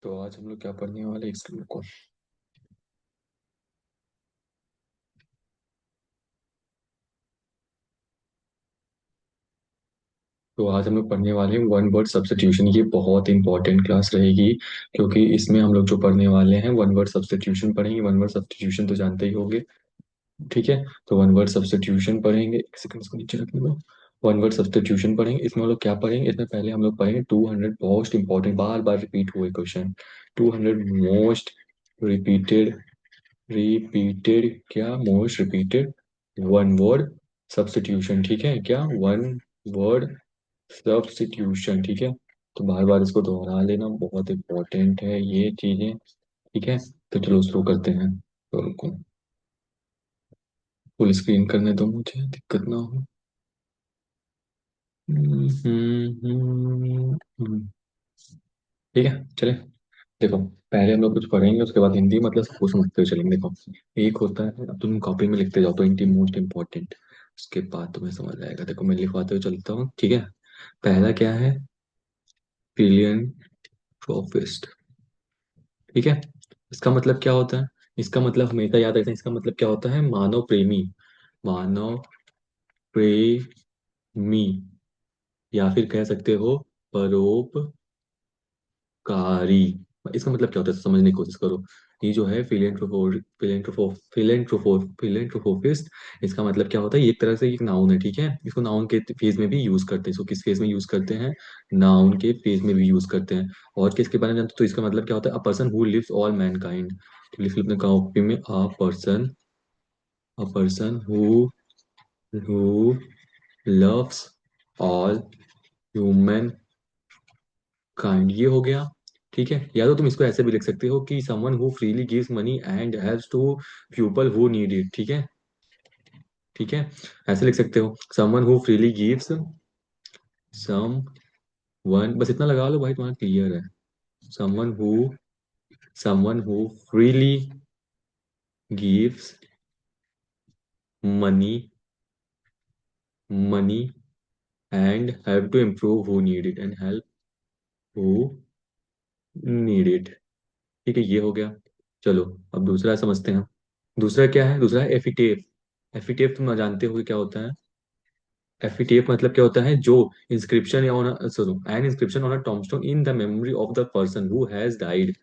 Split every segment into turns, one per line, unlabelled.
तो आज हम लोग क्या पढ़ने वाले हैं, इसको को। तो आज हम लोग पढ़ने वाले हैं वन वर्ड सब्स्टिट्यूशन। ये बहुत इंपॉर्टेंट क्लास रहेगी क्योंकि इसमें हम लोग जो पढ़ने वाले हैं वन वर्ड सब्स्टिट्यूशन पढ़ेंगे। वन वर्ड सब्स्टिट्यूशन तो जानते ही होंगे, ठीक है। तो वन वर्ड सब्स्टिट्यूशन पढ़ेंगे, एक सेकंड इसको नीचे रखने दो। वन वर्ड सब्स्टिट्यूशन पढ़ेंगे। इसमें हम लोग क्या पढ़ेंगे, इसमें पहले हम लोग पढ़ेंगे 200 मोस्ट इंपॉर्टेंट, बार बार रिपीट हुए क्वेश्चन। 200 मोस्ट रिपीटेड, क्या most repeated one word substitution, ठीक है क्या, वन वर्ड सब्स्टिट्यूशन, ठीक है। तो बार बार इसको दोहरा लेना बहुत इंपॉर्टेंट है ये चीजें, ठीक है। तो चलो शुरू करते हैं। तो रुको, फुल स्क्रीन करने दो मुझे, दिक्कत ना हो। ठीक है चले। देखो, पहले हम लोग कुछ पढ़ेंगे, उसके बाद हिंदी मतलब सब कुछ समझते हुए चलेंगे। देखो, एक होता है, अब तुम कॉपी में लिखते जाओ, 20 मोस्ट इंपॉर्टेंट, उसके बाद तुम्हें समझ आएगा। देखो मैं लिखवाते हुए चलता हूँ, ठीक है। पहला क्या है, फिलियंथ्रोपिस्ट, ठीक है। इसका मतलब क्या होता है, इसका मतलब हमेशा याद रखना, इसका मतलब क्या होता है, मानव प्रेमी। मानव प्रेमी, या फिर कह सकते हो परोपकारी। इसका मतलब क्या होता है, समझने की कोशिश करो। ये जो है फिलेंथ्रोफोफिस्ट, इसका मतलब क्या होता है, ये एक तरह से एक नाउन है, ठीक है। इसको नाउन के फेज में भी यूज करते हैं। इसको किस फेज में यूज करते हैं, नाउन के फेज में भी यूज करते हैं। और किसके बारे में जानते हो, तो इसका मतलब क्या होता है, a person who lives all mankind. तो लिख लो अपने कॉपी में, a person who loves all humankind, ये हो गया, ठीक है। या तो तुम इसको ऐसे भी लिख सकते हो कि someone who freely gives money and helps to people who need it, ठीक है। ठीक है, ऐसे लिख सकते हो, someone who freely gives, someone, बस इतना लगा लो भाई, तुम्हारा क्लियर है। Someone who someone who freely gives money money and help to improve who need it, and help who need it, ठीक है, ये हो गया। चलो, अब दूसरा समझते हैं। दूसरा क्या है, दूसरा है एफिटेव। एफिटेव तुम जानते हो कि क्या होता है। एफिटेव मतलब क्या होता है, जो इंस्क्रिप्शन या on, sorry, an inscription on a tombstone in the memory of the person who has died.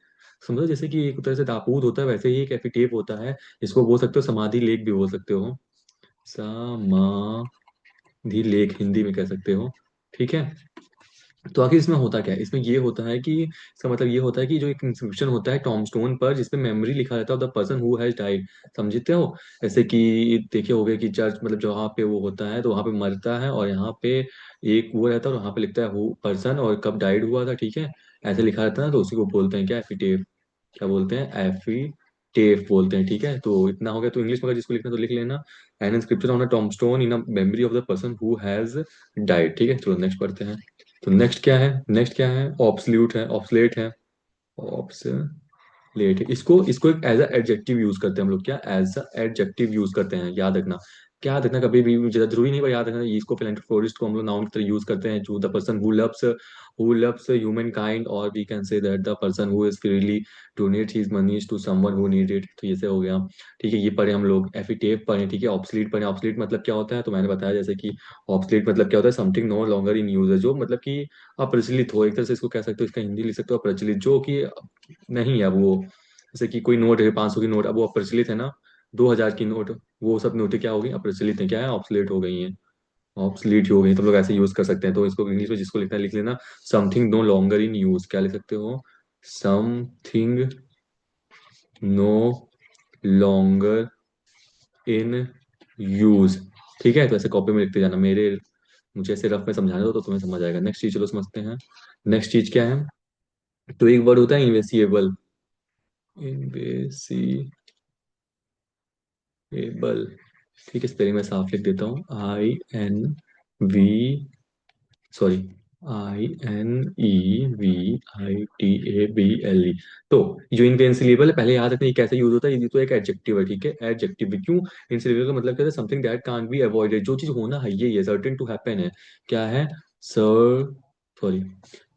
समझो, जैसे कि एक तरह से ताबूत होता है, वैसे ही एक एफिटेव होता है। इसको बोल सकते हो समाधि लेख भी बोल सकते हो, समाधि लेख हिंदी में कह सकते हो, ठीक है। तो आखिर इसमें होता क्या है, इसमें ये होता है कि इसका मतलब ये होता है कि जो एक इंस्क्रिप्शन होता है टॉम्बस्टोन पर, जिसपे मेमोरी लिखा रहता है of the person who has died, समझते हो। जैसे कि देखे होगे कि चर्च मतलब जहाँ पे वो होता है, तो वहाँ पे मरता है, और यहाँ पे एक वो रहता है, और वहाँ पे लिखता है हु पर्सन और कब डाइड हुआ था, ठीक है। ऐसे लिखा रहता है ना, तो उसी को बोलते हैं क्या, एफिडेविट। क्या बोलते हैं, एफिडेविट बोलते हैं, ठीक है। तो इतना हो गया। तो इंग्लिश में अगर जिसको लिखना है तो लिख लेना, an inscription on a tombstone in a memory of the person who has died, ठीक है। चलो नेक्स्ट पढ़ते हैं। तो नेक्स्ट क्या है, नेक्स्ट क्या है, ऑब्सल्यूट है, ऑब्सलेट है, ऑब्सलेट है। इसको इसको एक एज अ एडजेक्टिव यूज करते हैं हम लोग, क्या, एज अ एडजेक्टिव यूज करते हैं, याद रखना। क्या याद रखना, कभी भी ज्यादा जरूरी नहीं, पर याद रखना, इसको फिलेंथ्रोपिस्ट को हम लोग नाउन की तरह यूज करते हैं, जो the person who loves humankind, और we can say that the person who is freely donate his money to someone who need it. तो ये से हो गया, ठीक है। ये पढ़े हम लोग, एफिटेव पढ़े, ठीक है। ऑब्सलीट पढ़े, ऑब्सलीट मतलब क्या होता है, तो मैंने बताया जैसे कि ऑब्सलीट मतलब क्या होता है, something no longer in use है, जो मतलब कि अप्रचलित हो, एक तरह से इसको कह सकते हो, इसका हिंदी लिख सकते हो अप्रचलित, जो कि नहीं है अब वो। जैसे कि कोई नोट है, 500 की नोट, अब वो अप्रचलित है ना, 2000 की नोट, वो सब नोटें क्या हो गई, अप्रचलित है, क्या है, ऑब्सलेट हो गई हैं, ऑब्सलीट हो गई। तो लोग ऐसे यूज कर सकते हैं। तो इसको इंग्लिश में जिसको लिखना है लिख लेना, something no longer in use, क्या लिख सकते हो, something no longer in use, ठीक है। तो ऐसे कॉपी में लिखते जाना, मेरे मुझे ऐसे रफ में समझाने दो तो तुम्हें समझ आएगा। नेक्स्ट चीज चलो समझते हैं। नेक्स्ट चीज क्या है, तो एक वर्ड होता है इनवेसिएबल। इनवेसिएबल, ठीक है। स्पेलिंग में साफ लिख देता हूँ, वी सॉरी INEVITABLE। तो जो इनविंसिबल है, पहले याद रखना ये कैसे यूज होता है, ये तो एक एडजेक्टिव है, ठीक है, एडजेक्टिव। क्यों, इनविंसिबल का मतलब क्या है, something that can't be avoided, जो चीज होना है ये सर्टेन टू हैपन है, क्या है, सर, सॉरी,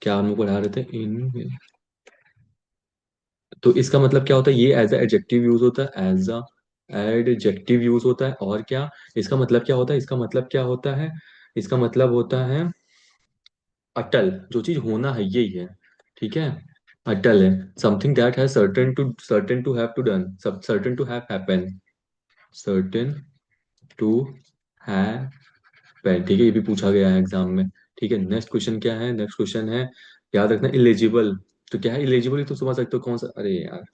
क्या हम लोग पढ़ा रहे थे, इन तो इसका मतलब क्या होता है, ये एज अ एडजेक्टिव यूज होता है, एज अ एडजेक्टिव यूज होता है। और क्या इसका मतलब क्या होता है, इसका मतलब क्या होता है, इसका मतलब होता है अटल, जो चीज होना है यही है। ठीक है, अटल है, something that has certain to have to done, सब certain to have happen, certain to have pan. ठीक है, ये भी पूछा गया है एग्जाम में। ठीक है, नेक्स्ट क्वेश्चन क्या है, नेक्स्ट क्वेश्चन है, याद रखना इलिजिबल। तो क्या है इलिजिबल, तो समझ सकते हो कौन सा, अरे यार,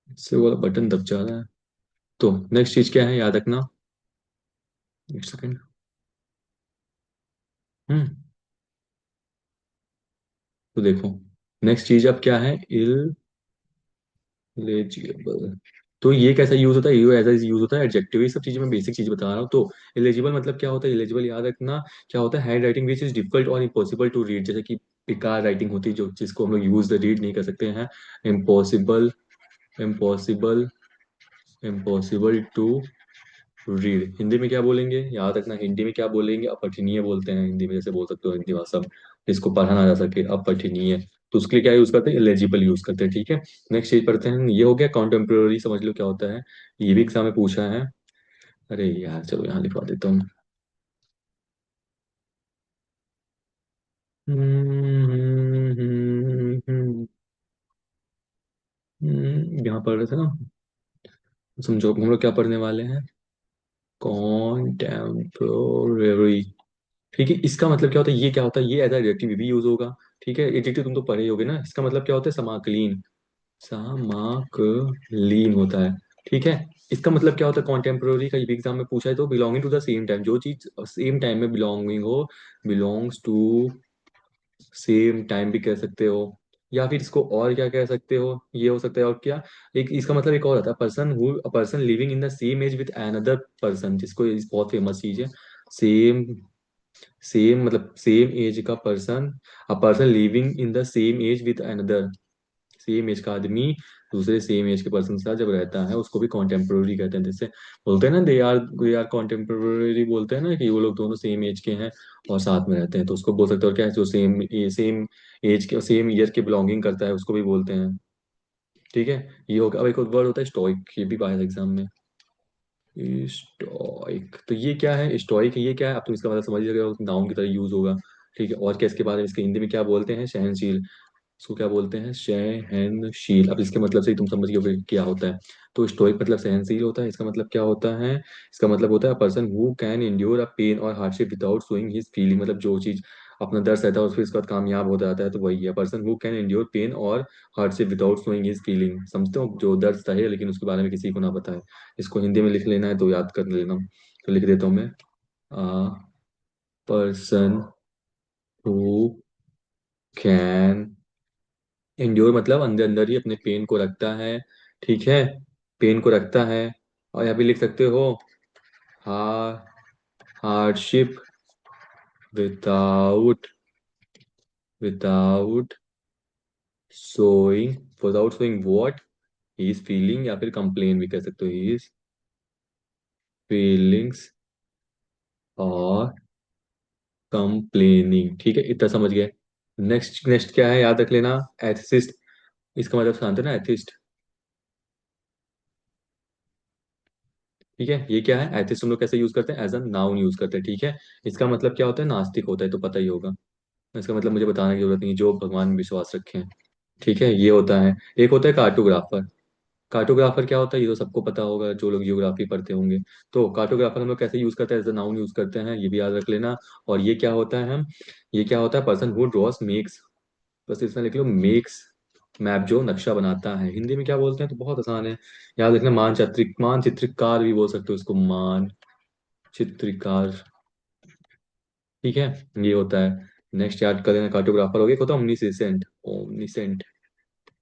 इससे वो बटन दब जा रहा है। तो नेक्स्ट चीज क्या है, याद रखना, एक सेकेंड। हम्म तो देखो, नेक्स्ट चीज अब क्या है, इलिजिबल। तो ये कैसा यूज होता है, ये ऐसा यूज होता है एडजेक्टिव, ये सब चीजें मैं बेसिक चीज बता रहा हूँ। तो इलिजिबल मतलब क्या होता है, इलिजिबल याद रखना क्या होता है, hand writing which is difficult और इम्पॉसिबल टू रीड, जैसे कि बेकार राइटिंग होती है जो जिसको हम लोग यूज रीड नहीं कर सकते हैं। Impossible, impossible, impossible to read, Hindi में क्या बोलेंगे, याद रखना हिंदी में क्या बोलेंगे, अपठनीय बोलते हैं हिंदी में, जैसे बोल सकते हो हिंदी भाषा में, जिसको पढ़ा ना जा सके, अपठनीय। तो उसके लिए क्या यूज करते हैं, एलिजिबल यूज करते हैं। ठीक है, नेक्स्ट चीज पढ़ते हैं, ये हो गया कॉन्टेम्प्रोरी, समझ लो क्या होता है, ये भी एग्जाम में पूछा है। अरे यार चलो यहाँ लिखवा देता हूँ। यहाँ पढ़ रहे थे ना, समझो हम लोग क्या पढ़ने वाले हैं, कॉन्टेम्प्रोरी। ठीक है, इसका मतलब क्या होता है, ये क्या होता है, ये एज एडजेक्टिव भी यूज होगा। ठीक है, एडजेक्टिव तुम तो पढ़े ही होगे ना, इसका मतलब क्या होता है, समाकलीन, समाकलीन होता है। ठीक है, इसका मतलब क्या होता है, कॉन्टेम्प्रोरी का ये भी एग्जाम में पूछा है, तो belonging to the same time, जो चीज सेम टाइम में बिलोंगिंग हो, बिलोंग्स टू सेम टाइम भी कह सकते हो, या फिर इसको और क्या कह सकते हो, ये हो सकता है, और क्या, एक इसका मतलब एक और आता है, person who a person living in the same age with another person, जिसको इस बहुत फेमस चीज है, सेम, सेम मतलब सेम एज का person, a person living in the same age with another, same age का आदमी दूसरे सेम एज के पर्सन के साथ जब रहता है उसको भी कॉन्टेम्पोररी कहते हैं। जैसे बोलते हैं ना, दे आर कॉन्टेम्पोररी, बोलते हैं ना कि वो लोग दोनों सेम एज के हैं और साथ में रहते हैं, तो उसको बोल सकते हो। और क्या है, जो सेम एज के सेम ईयर के बिलोंगिंग करता है उसको भी बोलते हैं। ठीक है, ये होगा। अब एक और वर्ड होता है स्टोइक, ये भी आया था एग्जाम में, स्टोइक। तो ये क्या है, स्टोइक ये क्या है, अब तुम इसका मतलब समझ ही रहे हो, नाउन की तरह यूज होगा। ठीक है, और क्या इसके बारे में, इसके हिंदी में क्या बोलते हैं, सहनशील, इसको क्या बोलते हैं, सहनशील। अब इसके मतलब से ही तुम समझ गए कि क्या होता है। तो स्टोइक मतलब सहनशील होता है, इसका मतलब क्या होता है, इसका मतलब होता है person who can endure a pain और hardship without showing his feeling, मतलब जो चीज अपना दर्द सहता है और फिर इसके बाद कामयाब हो जाता है, तो वही है person who can endure pain और hardship without showing his feeling. समझते हो, जो दर्द सहे लेकिन उसके बारे में किसी को ना बताए। इसको हिंदी में लिख लेना है तो याद कर लेना, तो लिख देता हूँ मैं, पर्सन हु कैन इंड्योर, मतलब अंदर अंदर ही अपने पेन को रखता है। ठीक है, पेन को रखता है। और यहाँ भी लिख सकते हो, हा hardship without, without showing, without showing what he is feeling, या फिर कंप्लेन भी कह सकते हो, ही इज फीलिंग्स और कंप्लेनिंग। ठीक है, इतना समझ गए। नेक्स्ट नेक्स्ट क्या है, याद रख लेना, एथिस्ट, इसका मतलब जानते हो ना, एथिस्ट। ठीक है, ये क्या है, एथिस्ट हम लोग कैसे यूज करते हैं, एज अ नाउन यूज करते हैं। ठीक है, इसका मतलब क्या होता है, नास्तिक होता है, तो पता ही होगा, इसका मतलब मुझे बताने की जरूरत नहीं, जो भगवान में विश्वास रखे हैं। ठीक है, ये होता है। एक होता है कार्टोग्राफर, कार्टोग्राफर क्या होता है, ये तो सबको पता होगा जो लोग जियोग्राफी पढ़ते होंगे। तो कार्टोग्राफर हम लोग कैसे यूज करते हैं, एज अ नाउन यूज करते हैं, ये भी याद रख लेना। और ये क्या होता है, हम, ये क्या होता है, पर्सन हु ड्रॉस मेक्स, बस इसमें लिख लो मेक्स मैप, जो नक्शा बनाता है, हिंदी में क्या बोलते हैं, तो बहुत आसान है, याद रखना, मानचित्रिक, मानचित्रकार भी बोल सकते हो इसको, मानचित्रकार। ठीक है, ये होता है। नेक्स्ट याद कर लेना, कार्टोग्राफर हो गया, एक होता है ओमनीसेंट, ओमनीसेंट,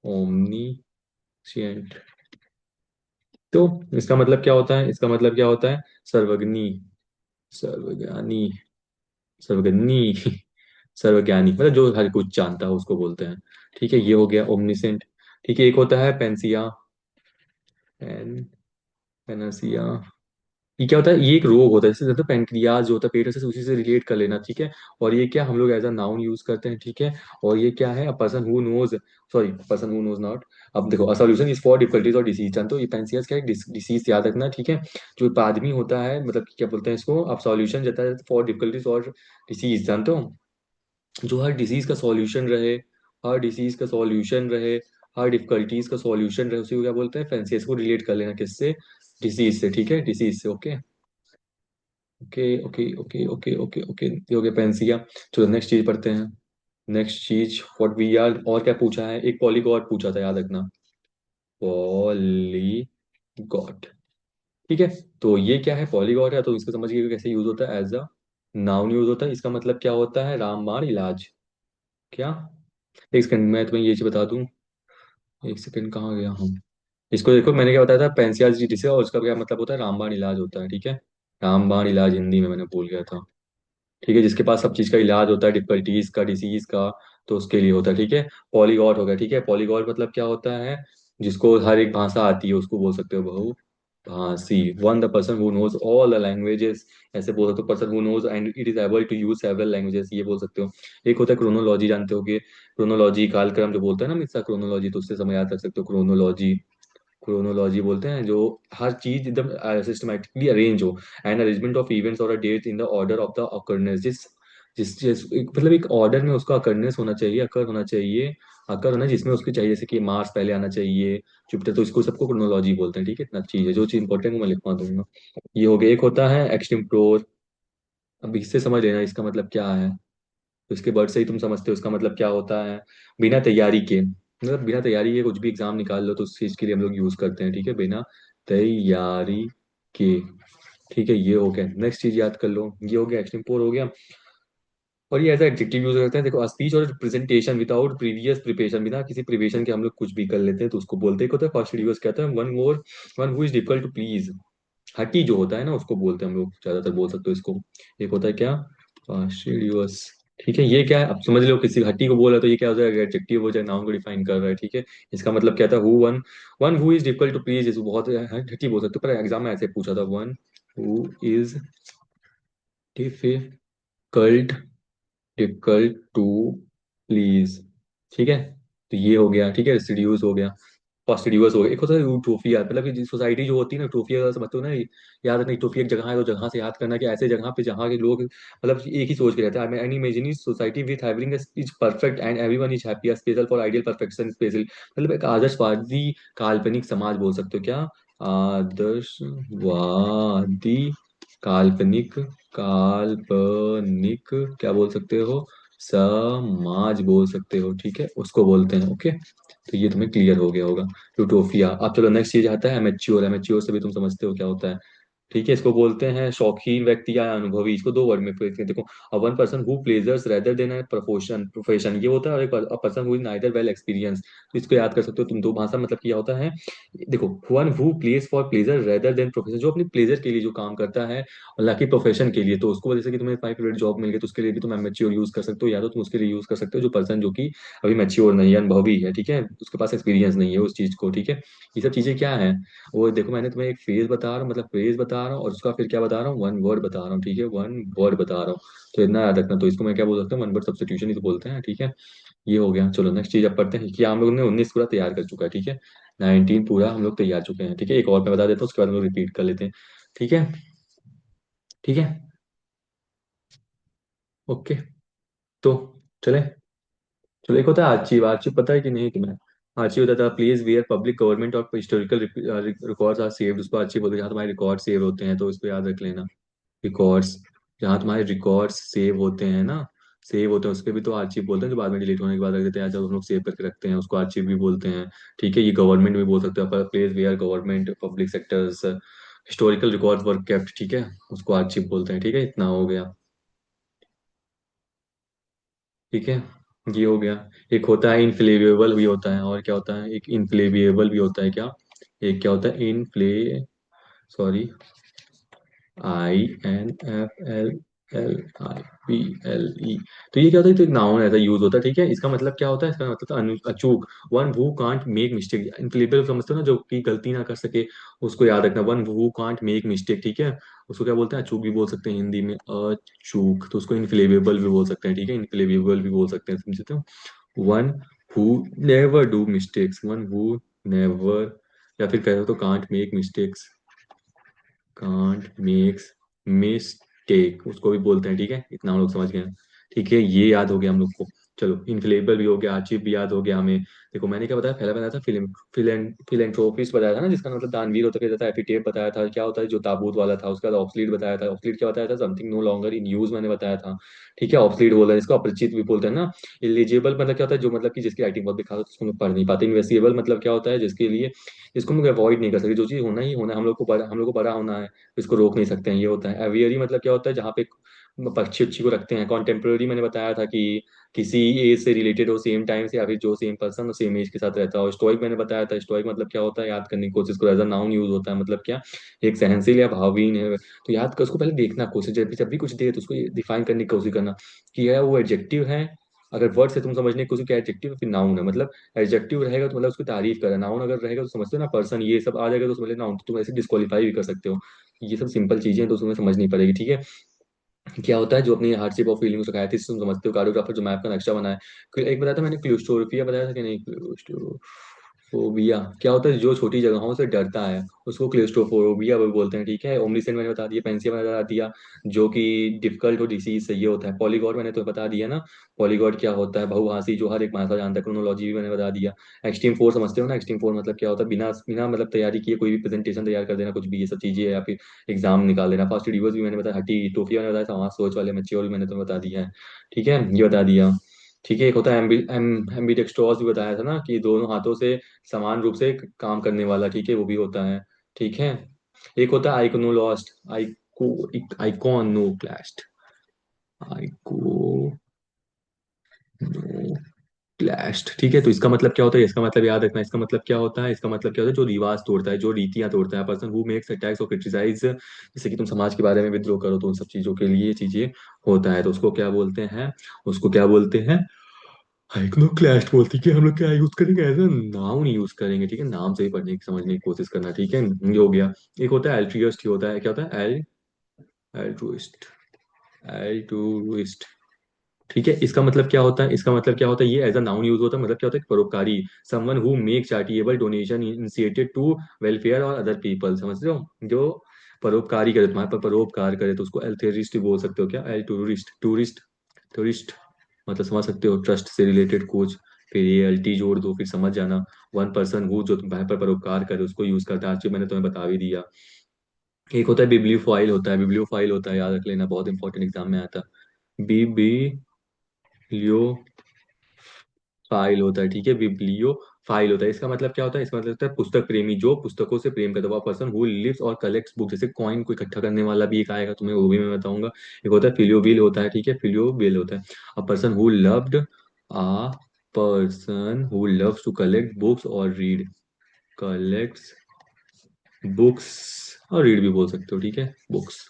ओमनीशियंट। तो इसका मतलब क्या होता है, इसका मतलब क्या होता है, सर्वज्ञी, सर्वज्ञानी, सर्वज्ञी, सर्वज्ञानी, मतलब जो हर कुछ जानता है उसको बोलते हैं। ठीक है, ये हो गया ओमनिसेंट। ठीक है, एक होता है पेंसिया, पेन, पेनसिया, ये क्या होता है, ये एक रोग होता है, जैसे होता है पेनक्रियाज जो होता है पेट से, उसी से रिलेट कर लेना, ठीक है। और ये क्या हम लोग एज अ नाउन यूज करते हैं, ठीक है। और ये क्या है, a person who knows, sorry person who knows not. अब देखो, a solution is for difficulties और डिसीज, जानते हो ये पेंसियस क्या है, डिसीज याद रखना, ठीक है। जो एक आदमी होता है, मतलब क्या बोलते हैं इसको, अब सॉल्यूशन जाता है फॉर डिफिकल्टीज और डिसीज, जानते हो, जो हर डिसीज का सॉल्यूशन रहे, हर डिसीज का सॉल्यूशन रहे, हर डिफिकल्टीज का सॉल्यूशन रहे, उसी को क्या बोलते हैं, फेंसियस को रिलेट कर लेना किससे, डिसीज से, ठीक है, डिसीज से, okay. Okay okay okay okay okay okay, ये हो गया पेंसिया। चलो नेक्स्ट चीज पढ़ते हैं। नेक्स्ट चीज व्हाट वी आर, और क्या पूछा है, एक पॉलीगॉट पूछा था, याद रखना, पॉलीगॉट, ठीक है। तो ये क्या है, पॉलीगॉट है, तो इसको समझिए कैसे यूज होता है, एज अ नाउन यूज होता है। इसका मतलब क्या होता है, रामबाण इलाज, क्या। एक सेकंड मैं तुम्हें ये चीज बता दूं, एक सेकंड कहाँ गया हम। इसको देखो, मैंने क्या बताया था, पेंसियासिटिस है, और उसका क्या मतलब होता है, रामबाण इलाज होता है, ठीक है। रामबाण इलाज हिंदी में मैंने भूल गया था, ठीक है, जिसके पास सब चीज का इलाज होता है, डिफिकल्टीज का, डिसीज का, तो उसके लिए होता है, ठीक है। पॉलीगॉट हो गया, ठीक है। पॉलीगॉट मतलब क्या होता है, जिसको हर एक भाषा आती है उसको बोल सकते हो बहु भाषी, one the person who knows all the languages, ऐसे बोल सकते हो, person who knows and it is able to use several languages, ये बोल सकते हो। एक होता है क्रोनोलॉजी, जानते होगे, क्रोनोलॉजी कालक्रम जो बोलते हैं ना मिस्सा, क्रोनोलॉजी, तो उससे समय याद रख सकते हो, क्रोनोलॉजी, क्रोनोलॉजी बोलते हैं जो हर चीज एकदम सिस्टमैटिकली अरेंज हो, एंड अरेंजमेंट ऑफ इवेंट्स और dates in the order of the occurrence, मतलब एक ऑर्डर में उसका अकरनेस होना चाहिए, अकर होना चाहिए, अकर होना जिसमें उसके चाहिए, जैसे कि मार्स पहले आना चाहिए, जुपिटर, तो इसको सबको क्रोनोलॉजी बोलते हैं, ठीक है। इतना चीज है, जो चीज इंपॉर्टेंट है मैं लिखवा दूंगा। ये हो गया, एक होता है एक्सटिम्प्रोर, अब इससे समझ लेना इसका मतलब क्या है, तो इसके वर्ड से ही तुम समझते हो इसका मतलब क्या होता है। बिना तैयारी के, मतलब बिना तैयारी के कुछ भी एग्जाम निकाल लो तो उस चीज के लिए हम लोग यूज करते हैं, ठीक है, बिना तैयारी के, ठीक है। ये हो गया, नेक्स्ट चीज याद कर लो, ये हो गया, एक्सटेम्पोर हो गया। और ये ऐसा एडजेक्टिव यूज करते हैं, देखो, स्पीच और प्रेजेंटेशन विदाउट प्रीवियस प्रिपरेशन, बिना किसी प्रिपरेशन के हम लोग कुछ भी कर लेते हैं, तो उसको बोलते हैं, होता है फर्स्ट यूज कहता है, one more, one who is difficult to please, हटी जो होता है ना उसको बोलते हैं हम लोग, ज्यादातर बोल सकते हो इसको। एक होता है क्या, फास्टिडियस, ठीक है। ये क्या है, अब समझ लो, किसी हट्टी को बोला तो ये क्या हो जाएगा, एडजेक्टिव हो जाए, नाउन को डिफाइन कर रहा है, ठीक है। इसका मतलब क्या था, who one, one who is difficult to please, इसको बहुत हट्टी बोल सकते हो, पर एग्जाम में ऐसे पूछा था, one who is difficult, difficult to please, ठीक है। तो ये हो गया, ठीक है, रिड्यूस हो गया, फर्स्ट हो गया। एक होता है यूटोपिया, मतलब कि सोसाइटी जो होती है ना, यूटोपिया समझते हो ना, याद रखना, यूटोपिया एक जगह है, तो जगह से याद करना कि ऐसे जगह पे जहाँ के लोग मतलब एक ही सोच के रहते हैं, an imaginary society with having is perfect and everyone is happy, special for ideal perfection special, मतलब एक आदर्शवादी काल्पनिक समाज बोल सकते हो, क्या, आदर्शवादी काल्पनिक, काल्पनिक क्या बोल सकते हो, समाज बोल सकते हो, ठीक है, उसको बोलते हैं, ओके। तो ये तुम्हें क्लियर हो गया होगा, यूटोपिया। अब चलो नेक्स्ट चीज आता है एमेच्योर, एमेच्योर से भी तुम समझते हो क्या होता है, ठीक है। इसको बोलते हैं शौकीन व्यक्ति या अनुभवी, इसको दो वर्ड में देखते हैं, देखो, one person who pleasures rather than a profession, profession ये होता है, और एक person who is neither well experience, तो इसको याद कर सकते हो तुम, दो भाषा, मतलब क्या होता है, देखो, one who plays for pleasure rather than profession, जो अपनी प्लेजर के लिए जो काम करता है, और ना कि प्रोफेशन के लिए, तो उसको जैसे कि तुम्हें प्राइवेट जॉब मिल गई, तो उसके लिए भी तुम एमेच्योर यूज कर सकते हो, या तो तुम उसके लिए यूज कर सकते हो जो पर्सन जो कि अभी मैच्योर नहीं है, अनुभवी है, ठीक है, उसके पास एक्सपीरियंस नहीं है उस चीज को, ठीक है। ये सब चीजें क्या है, वो देखो, मैंने तुम्हें एक फेज बता रहा हूँ, मतलब फ्रेज बता रहा हूँ, और उसका फिर क्या बता रहा हूँ, वन वर्ड बता रहा हूँ, ठीक है, वन वर्ड बता रहा हूँ, तो इतना याद रखना। तो इसको मैं क्या बोल सकता हूँ, वन वर्ड सब्स्टिट्यूशन ही तो बोलते हैं, ठीक है। ये हो गया, चलो नेक्स्ट चीज अब पढ़ते हैं कि हम लोग ने 19 पूरा तैयार कर चुका है, ठीक है, 19 पूरा हम लोग तैयार चुके हैं, ठीक है। एक और मैं बता देता हूँ, उसके बाद हम लोग रिपीट कर लेते हैं, ठीक है, ठीक है, ओके। तो चले, चलो, एक होता है आर्चीव, आर्चीव पता है कि नहीं तुम्हें, आर्चीव होता था प्लेस वेयर पब्लिक गवर्नमेंट और हिस्टोरिकल रिकॉर्ड्स आर सेव्ड, उसको आर्चीव बोलते हैं, जहाँ तुम्हारे रिकॉर्ड सेव होते हैं, तो इसको याद रख लेना, रिकॉर्ड्स, जहाँ तुम्हारे रिकॉर्ड्स सेव होते हैं ना, सेव होते हैं, उसके भी तो आर्चीव बोलते हैं, जो बाद में डिलीट होने के बाद रख देते हैं, जब हम लोग सेव करके रखते हैं उसको आर्चीव भी बोलते हैं, ठीक है। ये गवर्नमेंट भी बोल सकते हो, place where government public sectors historical records were kept, ठीक है, उसको आर्चीव बोलते हैं, ठीक है। इतना हो गया, ठीक है, ये हो गया। एक होता है इनफ्लेमेबल भी होता है, और क्या होता है, एक इनफ्लेमेबल भी होता है, क्या, एक क्या होता है, इनफ्ले, सॉरी, INFL LIPLE। तो ये क्या होता है, तो एक नाउन ऐसा यूज होता है, ठीक है। इसका मतलब क्या होता है, इसका मतलब अचूक, one who can't make mistake. Infallible समझते हो ना, जो कि गलती ना कर सके, उसको याद रखना, one who can't make mistake, ठीक है। उसको क्या बोलते हैं, अचूक भी बोल सकते हैं हिंदी में, अचूक। तो उसको इनफ्लेबल भी बोल सकते हैं, ठीक है, इनफ्लेबल भी बोल सकते हैं, समझते हो। One who never do mistakes, one who never, या फिर कहो तो can't make mistakes, can't makes mistake, उसको भी बोलते हैं, ठीक है। इतना हम लोग समझ गए हैं, ठीक है। ये याद हो गया हम लोग को। चलो, इनफ्लेबल भी हो गया, आचिव भी याद हो गया हमें। देखो मैंने क्या बताया, पहला बताया था फिल्म, फिलेंथ्रोपिस्ट बताया था ना, जिसका मतलब दानवीर होता है, था एपिटेप बताया था, क्या होता है जो ताबूत वाला था। उसका ऑब्सलीट बताया था, ऑब्सलीट क्या बताया था, something no longer in use मैंने बताया था, ठीक है। ऑब्सलीट बोला है, इसको अपरिचित भी बोलते हैं ना। इलिजिबल मतलब क्या होता है, जो मतलब कि जिसकी राइटिंग बहुत बेकार होती है, उसको हम लोग पढ़ नहीं पाते। इन्वेस्टिबल मतलब क्या होता है, जिसके लिए, जिसको हम लोग अवॉइड नहीं कर सकते, जो चीज़ होना ही होना है, हम लोग को बड़ा होना है, इसको रोक नहीं सकते हैं, ये होता है। एवियरी मतलब क्या होता है, जहाँ पे पक्षी उक्षी को रखते हैं। कॉन्टेम्प्रेरी मैंने बताया था कि किसी एज से रिलेटेड हो, सेम टाइम से, या फिर जो सेम पर्सन हो सेम एज के साथ रहता हो। स्टोइक मैंने बताया था, स्टोइक मतलब क्या होता है, याद करने की कोशिश करो, एज अ नाउन यूज होता है, मतलब क्या, एक सहनशील या भावहीन है। तो याद कर, उसको पहले देखना कोशिश, जब भी कुछ दे तो उसको डिफाइन करने की कोशिश करना कि यह वो एडजेक्टिव है। अगर वर्ड से तुम समझने की कोशिश, क्या एडजेक्टिव फिर नाउन है, मतलब एडजेक्टिव रहेगा तो मतलब उसकी तारीफ करें, नाउन अगर रहेगा तो समझते हो ना, पर्सन ये सब आ जाएगा तो समझ लेना नाउन, तो तुम ऐसे डिस्क्वालीफाई भी कर सकते हो। ये सब सिंपल चीजें हैं, तो तुम्हें समझनी पड़ेगी, ठीक है। क्या होता है, जो अपनी हार्डशिप ऑफ फीलिंग सिखाया थी, तुम समझते हो, कार्योग्राफर जो मैप का नक्शा बनाया। एक बताया था मैंने, क्लूस्ट्रोफिया बताया था कि नहीं, क्लूस्ट्रोफोबिया क्या होता है, जो छोटी जगहों से डरता है, उसको क्लूस्ट्रोफोबिया भी बोलते हैं, ठीक है। ओमनीसेंट मैंने बता दिया, पेंसिया मैंने बता दिया, जो कि डिफिकल्ट हो डिसीज से ये होता है। पॉलीगॉट मैंने तो बता दिया ना, पॉलीगॉट क्या होता है, बहुभाषी, जो हर एक भाषा जानता है। क्रोनोलॉजी भी मैंने बता दिया। एक्सट्रीम फोर समझते हो ना, एक्सट्रीम फोर मतलब क्या होता है, बिना बिना मतलब तैयारी किए कोई भी प्रेजेंटेशन तैयार कर देना, कुछ भी, ये सब चीजें, या फिर एग्जाम निकाल देना। फास्ट रिवर्स भी मैंने बताया, हटी टोफिया मैंने बताया था, वहाँ सोच वाले मैच्योर मैंने तो बता दिया है, ठीक है, ये बता दिया, ठीक है। एक होता है एम्बीडेक्स्ट्रोस भी बताया था ना, कि दोनों हाथों से समान रूप से काम करने वाला, ठीक है, वो भी होता है, ठीक है। एक होता है आइकोनोलॉस्ट, आइकोनोक्लास्ट, क्लैश्ड, ठीक है। तो इसका मतलब क्या होता है, इसका मतलब याद रखना, इसका मतलब क्या होता है, इसका मतलब क्या होता है, जो रिवाज तोड़ता है, जो रीतियां तोड़ता है, पर्सन हु मेक्स अटैक्स और क्रिटिसाइज, जैसे कि तुम समाज के बारे में विद्रोह करो, तो उन सब चीजों के लिए ये चीजें होता है, तो उसको क्या बोलते हैं, उसको क्या बोलते हैं, हाइकनो क्लैश बोलती है। कि हम लोग क्या यूज करेंगे, एज ए नाउन यूज करेंगे, ठीक है। नाम से ही पढ़ने की समझने की कोशिश करना, ठीक है, ये हो गया। एक होता है एल्ट्रियस्ट, होता है, क्या होता है, एल एल्ट्रुइस्ट, एल्ट्रुइस्ट, ठीक है। इसका मतलब क्या होता है, इसका मतलब क्या होता है, ये एज अ नाउन यूज होता है, मतलब क्या होता है, परोपकारी, someone who make charitable donation initiated to welfare और अदर पीपल, समझ रहे हो, जो परोपकारी करे, तुम्हारे पर परोपकार करे, तो उसको एल्थेरिस्ट बोल सकते हो, क्या, एल टूरिस्ट, टूरिस्ट, टूरिस्ट, मतलब समझ सकते हो, ट्रस्ट से रिलेटेड कुछ, फिर ये एल टी जोड़ दो, फिर समझ जाना। वन पर्सन हु, जो तुम्हारे पर परोपकार करे, उसको यूज करता है, आज जो मैंने तुम्हें बता भी दिया। एक होता है बिब्लियोफाइल, होता है, बिब्लियोफाइल होता है, याद रख लेना, बहुत इंपॉर्टेंट एग्जाम में आता है। बिब्लियो फाइल होता है, ठीक है, बिब्लियो फाइल होता है। इसका मतलब क्या होता है, इसका मतलब होता है पुस्तक प्रेमी, जो पुस्तकों से प्रेम करता है, पर्सन हु लिव्स और कलेक्ट्स बुक, जैसे कॉइन को इकट्ठा करने वाला भी एक आएगा, तुम्हें वो भी मैं बताऊंगा। एक होता है फिलियोविल, होता है, ठीक है, फिलियोविल होता है, a person who loved, a person who loves to collect books और रीड, कलेक्ट्स बुक्स, और रीड भी बोल सकते हो, ठीक है, बुक्स,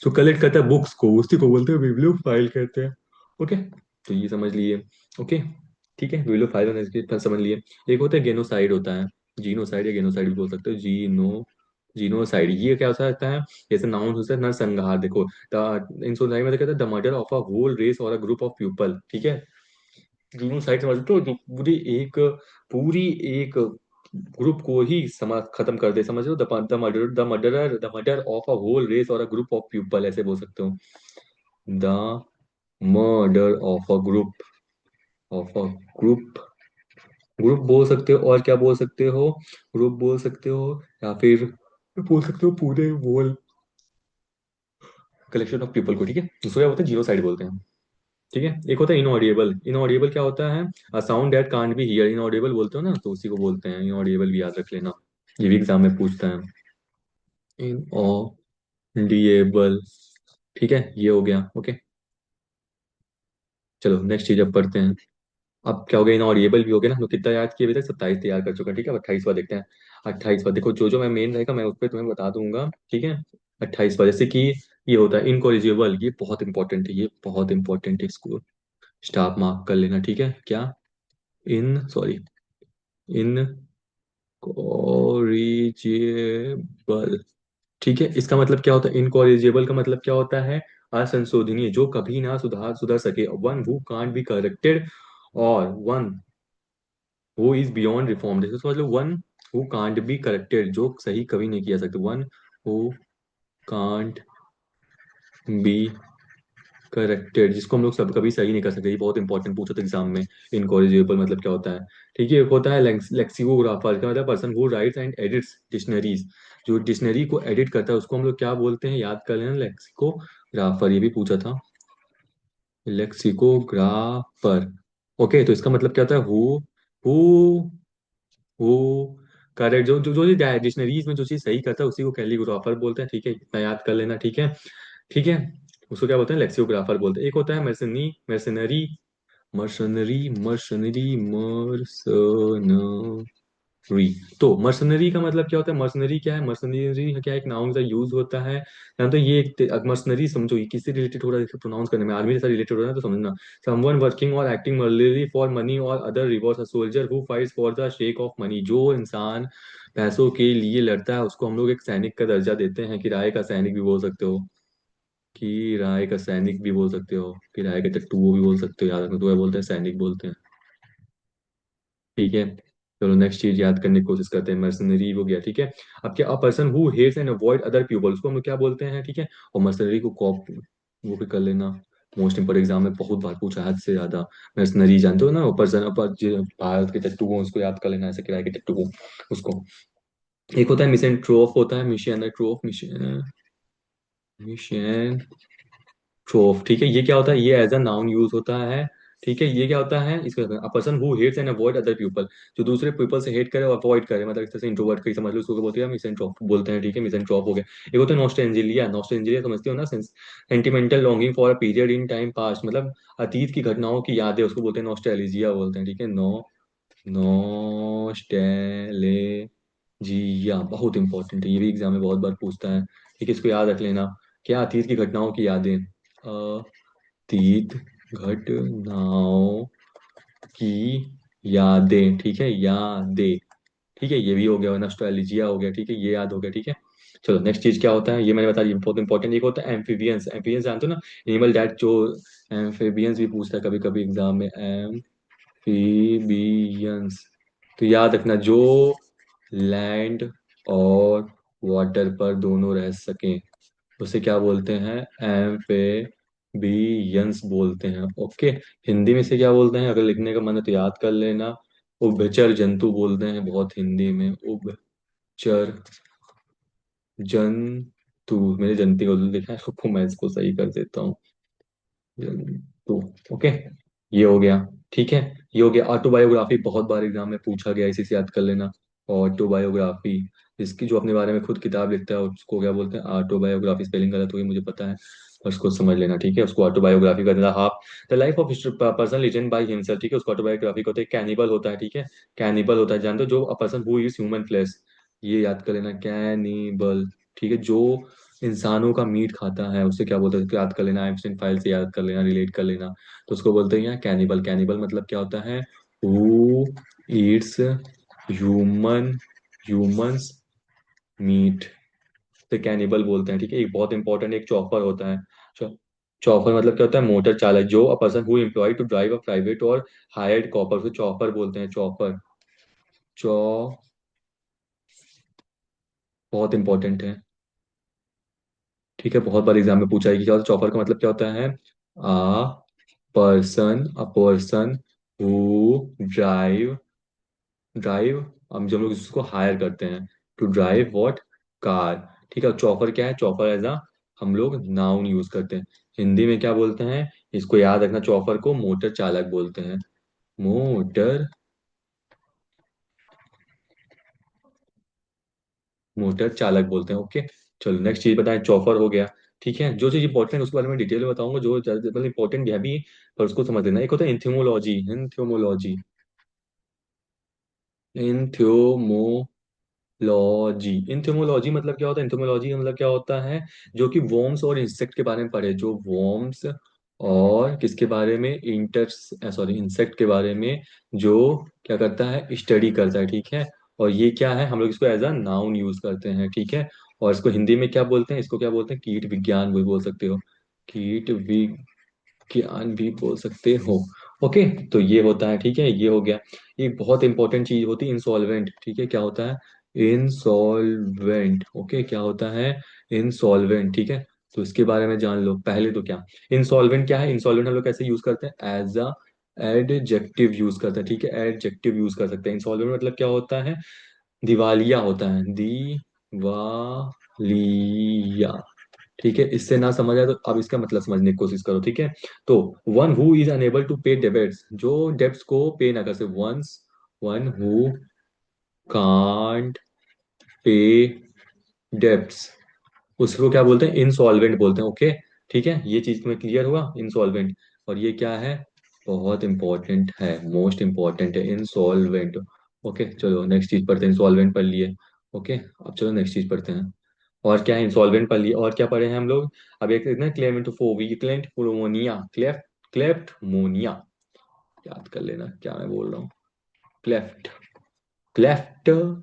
जो कलेक्ट करता है बुक्स को, उसी को बोलते हैं बिब्लियोफाइल कहते हैं, ओके। तो ये समझ लिए, ओके, ठीक है, बिब्लियोफाइल होने के फिर समझ लिए। एक होता है गेनोसाइड, होता है, जीनोसाइड या गेनोसाइड भी बोल सकते हो, जीनोसाइड, ये क्या हो सकता है, जैसे नाउन हो सकता है नरसंहार, देखो, इन सोसाइटी में तो कहता है the murder of a whole race और अ ग्रुप ऑफ पीपल, ठीक है। जीनोसाइड समझते हो, जो पूरी एक ग्रुप को ही समाज खत्म कर दे, समझ लो, the murder of a whole race और अ ग्रुप ऑफ पीपल, ऐसे बोल सकते हो, the murder of a group, group बोल सकते हो, और क्या बोल सकते हो, ग्रुप बोल सकते हो, या फिर बोल सकते हो पूरे होल कलेक्शन ऑफ पीपल को, ठीक है। दूसरा क्या होता है, जीनोसाइड बोलते हैं, ठीक है। एक होता है इनऑडिएबल, इनऑडिएबल क्या होता है, a sound that can't be here, inaudible बोलते हो ना, तो उसी को बोलते हैं इनऑडिएबल, भी याद रख लेना, ये भी एग्जाम में पूछता है, इनऑडिएबल, ठीक है, ये हो गया, ओके। चलो नेक्स्ट चीज अब पढ़ते हैं। अब क्या हो गया, इनऑडिएबल भी हो गया ना, तो कितना याद किए अभी तक, 27 तैयार कर चुका, ठीक है। 28वां देखते हैं, 28वां देखो, जो जो मैं मेन रहेगा मैं उस पर तुम्हें बता दूंगा, ठीक है। 28वां, जैसे कि ये होता है इनकॉरिजिबल, ये बहुत इंपॉर्टेंट है, ये बहुत इंपॉर्टेंट है, इसको स्टाफ मार्क कर लेना, ठीक है क्या? इन सॉरी, इनकॉरिजिबल, ठीक है। इसका मतलब क्या होता है? इनकॉरिजिबल का मतलब क्या होता है? असंशोधनीय, जो कभी ना सुधार सुधर सके, one who can't be corrected, और one who is beyond reform. जैसे समझ लो, one who can't be corrected, जो सही कभी नहीं किया सकते, one who can't be corrected, जिसको हम लोग सब कभी सही नहीं कर सकते। ये बहुत इंपॉर्टेंट पूछा था एग्जाम में, इनकॉरिजिबल मतलब क्या होता है। ठीक है, एक होता है लेक्सिकोग्राफर, का मतलब person who rights and edits dictionaries, जो डिक्शनरी को एडिट करता है उसको हम लोग क्या बोलते हैं, याद कर लेना, लेक्सिकोग्राफर, ये भी पूछा था, लेक्सिकोग्राफर। ओके, तो इसका मतलब क्या होता है? हु हु करेक्ट, जो जो जो डिक्शनरीज में जो चीज सही करता है उसी को कैलीग्राफर बोलते हैं, ठीक है, इतना याद कर लेना, ठीक है। ठीक है, उसको क्या बोलते हैं? लेक्सियोग्राफर बोलते हैं। एक होता है मर्सनरी, मर्सनरी। तो मर्सनरी का मतलब क्या होता है? मर्सनरी क्या है? मर्सनरी क्या, एक नाउन का यूज होता है, या तो ये एक मर्सनरी समझो, ये किससे रिलेटेड हो रहा है प्रोनाउंस करने में, आर्मी से रिलेटेड हो रहा है तो समझना। समवन वर्किंग और एक्टिंग मर्सनरी फॉर मनी और other rewards, a soldier who fights for the shake of money, जो इंसान पैसों के लिए लड़ता है उसको हम लोग एक सैनिक का दर्जा देते हैं, किराए का सैनिक भी बोल सकते हो, किराए का सैनिक भी बोल सकते हो, किराए का टट्टू भी बोल सकते हो, याद रखना, तो बोलते हैं सैनिक बोलते हैं, ठीक है। चलो नेक्स्ट चीज याद करने की कोशिश करते हैं, मर्सनरी हो गया, ठीक है। अब क्या, a person who hates and avoid other people, उसको हम लोग क्या बोलते हैं, ठीक है। और मर्सनरी को कॉप, वो भी कर लेना, मोस्ट इंपोर्टेंट, एग्जाम में बहुत बार पूछा है, हद से ज्यादा। मर्सनरी जानते हो ना, वो पर्सन भारत के टट्टू को उसको याद कर लेना, ऐसे किराए के टट्टू को उसको। एक होता है मिसेंट्रोफ, होता है मिशियनट्रोफ, मिशन ट्रोफ, ठीक है। ये क्या होता है? ये एज अ नाउन यूज होता है, ठीक है। ये क्या होता है? इसको a person who hates and avoid other people, जो दूसरे पीपल से हेट करे और अवॉइड करे, मतलब इस तरह से इंट्रोवर्ट कहीं समझ लो, उसको क्या बोलते हैं? मिसेंट्रोप बोलते हैं, ठीक है, मिसेंट्रोप हो गया। एक होता है नॉस्टैल्जिया, नॉस्टैल्जिया समझते हो ना, sentimental longing for a period in time past, मतलब अतीत की घटनाओं की यादें, उसको बोलते हैं नॉस्टैल्जिया बोलते हैं, ठीक है। नॉस्टैल्जिया बहुत इंपॉर्टेंट है, ये भी एग्जाम में बहुत बार पूछता है, ठीक है, इसको याद रख लेना। क्या? अतीत की घटनाओं की यादें, अतीत घटनाओं की यादें, ठीक है, यादें, ठीक है। ये भी हो गया, नॉस्टैल्जिया हो गया, ठीक है, ये याद हो गया, ठीक है। चलो नेक्स्ट चीज क्या होता है, ये मैंने बता दिया, बहुत इंपॉर्टेंट। एक होता है एम्फीबियंस, एम्फीबियंस जानते हो ना, एनिमल डैट, जो एम्फीबियंस भी पूछता है कभी कभी एग्जाम में, एम्फीबियंस, तो याद रखना, जो लैंड और वाटर पर दोनों रह सकें, उसे क्या बोलते हैं? एम्फेबियंस बोलते हैं, ओके। हिंदी में से क्या बोलते हैं, अगर लिखने का मन है तो याद कर लेना, उभयचर जंतु बोलते हैं बहुत हिंदी में, उभयचर जंतु, मेरे जंती को लिखा है उसको, मैं इसको सही कर देता हूँ, जंतु, ओके। ये हो गया, ठीक है। ये हो गया ऑटोबायोग्राफी, बहुत बार एग्जाम में पूछा गया, इसी से याद कर लेना। ऑटोबायोग्राफी, जिसकी जो अपने बारे में खुद किताब लिखता है उसको क्या बोलते हैं? ऑटोबायोग्राफी, स्पेलिंग गलत हुई मुझे पता है, और उसको समझ लेना, ठीक है, उसको ऑटोबायोग्राफी का देना। Half the life of person written by himself, ठीक है, उसको ऑटोबायोग्राफी होता है। कैनिबल होता है, ठीक है, कैनिबल होता है, जानते हो, जो a person who is human flesh, ये याद कर लेना, कैनिबल, ठीक है, जो इंसानों का मीट खाता है उसे क्या बोलते हैं, उसको याद कर लेना, एब्सेंट फाइल से याद कर लेना, रिलेट कर लेना, तो उसको बोलते हैं यहाँ कैनिबल। कैनिबल मतलब क्या होता है? Who eats human humans meat, तो कैनिबल बोलते हैं, ठीक है। एक बहुत इंपॉर्टेंट, एक चॉपर होता है। चॉपर मतलब क्या होता है? मोटर चालक, जो a person who employ to drive a private और हायर्ड कॉपर, उसको चॉपर बोलते हैं, चॉपर, चॉ बहुत इंपॉर्टेंट है, ठीक है, बहुत बार एग्जाम में पूछा है कि क्या होता है चॉपर का मतलब क्या होता है? आ अ पर्सन हु ड्राइव हम जब लोग इसको हायर करते हैं, टू ड्राइव व्हाट, कार, ठीक है। चॉपर क्या है? चॉपर एज अ हम लोग नाउन यूज करते हैं, हिंदी में क्या बोलते हैं? इसको याद रखना, चॉपर को मोटर चालक बोलते हैं, मोटर मोटर चालक बोलते हैं, ओके। चलो नेक्स्ट चीज बताएं, चॉपर हो गया, ठीक है। जो चीज इंपॉर्टेंट है उसके बारे में डिटेल में बताऊंगा, जो मतलब इंपॉर्टेंट है भी, पर उसको समझ लेना। एक होता है इंथ्योमोलॉजी, इंथ्योमोलॉजी, इंथ्योमोलॉजी, लॉजी, इंथेमोलॉजी मतलब क्या होता है? इंथेमोलॉजी मतलब क्या होता है? जो कि वॉर्म्स और इंसेक्ट के बारे में पढ़े, जो वॉर्म्स और किसके बारे में, इंटर्स सॉरी इंसेक्ट के बारे में, जो क्या करता है, स्टडी करता है, ठीक है। और ये क्या है, हम लोग इसको एज अ नाउन यूज करते हैं, ठीक है। और इसको हिंदी में क्या बोलते हैं, इसको क्या बोलते हैं, कीट विज्ञान भी बोल सकते हो, कीट ज्ञान भी बोल सकते हो। ओके, तो ये होता है, ठीक है, ये हो गया। ये बहुत इंपॉर्टेंट चीज होती है, इंसॉल्वेंट, ठीक है, क्या होता है, इंसॉल्वेंट। ओके, क्या होता है, इंसॉल्वेंट, ठीक है। तो इसके बारे में जान लो पहले तो क्या, इंसॉल्वेंट क्या है, इंसॉल्वेंट हम लोग कैसे यूज करते हैं, एज अ एडजेक्टिव यूज करते हैं, ठीक है, एडजेक्टिव यूज कर सकते हैं। इंसॉल्वेंट मतलब क्या होता है, दिवालिया होता है, दिवालिया, ठीक है। इससे ना समझ आए तो अब इसका मतलब समझने की कोशिश करो, ठीक है। तो one who is unable to pay debts, जो डेब्ट्स को पे ना कर सके, ones, one who can't pay debts, उसको क्या बोलते हैं, इंसॉल्वेंट बोलते हैं। ओके, ठीक है, ये चीज तुम्हें क्लियर हुआ, इंसॉल्वेंट। और ये क्या है, बहुत इंपॉर्टेंट है, मोस्ट इंपॉर्टेंट है, इंसॉल्वेंट। ओके, चलो नेक्स्ट चीज पढ़ते हैं, इंसॉल्वेंट पढ़ लिए। ओके, अब चलो नेक्स्ट चीज पढ़ते हैं। और क्या है, इंसॉल्वेंट पढ़ लिए, और क्या पढ़े हैं हम लोग। अब एक ना क्लेमेटोफोबिया, क्लेमेटोमोनिया, क्लेप्टमोनिया, याद कर लेना क्या मैं बोल रहा हूँ, क्लेफ्ट क्लेप्टमोनिया,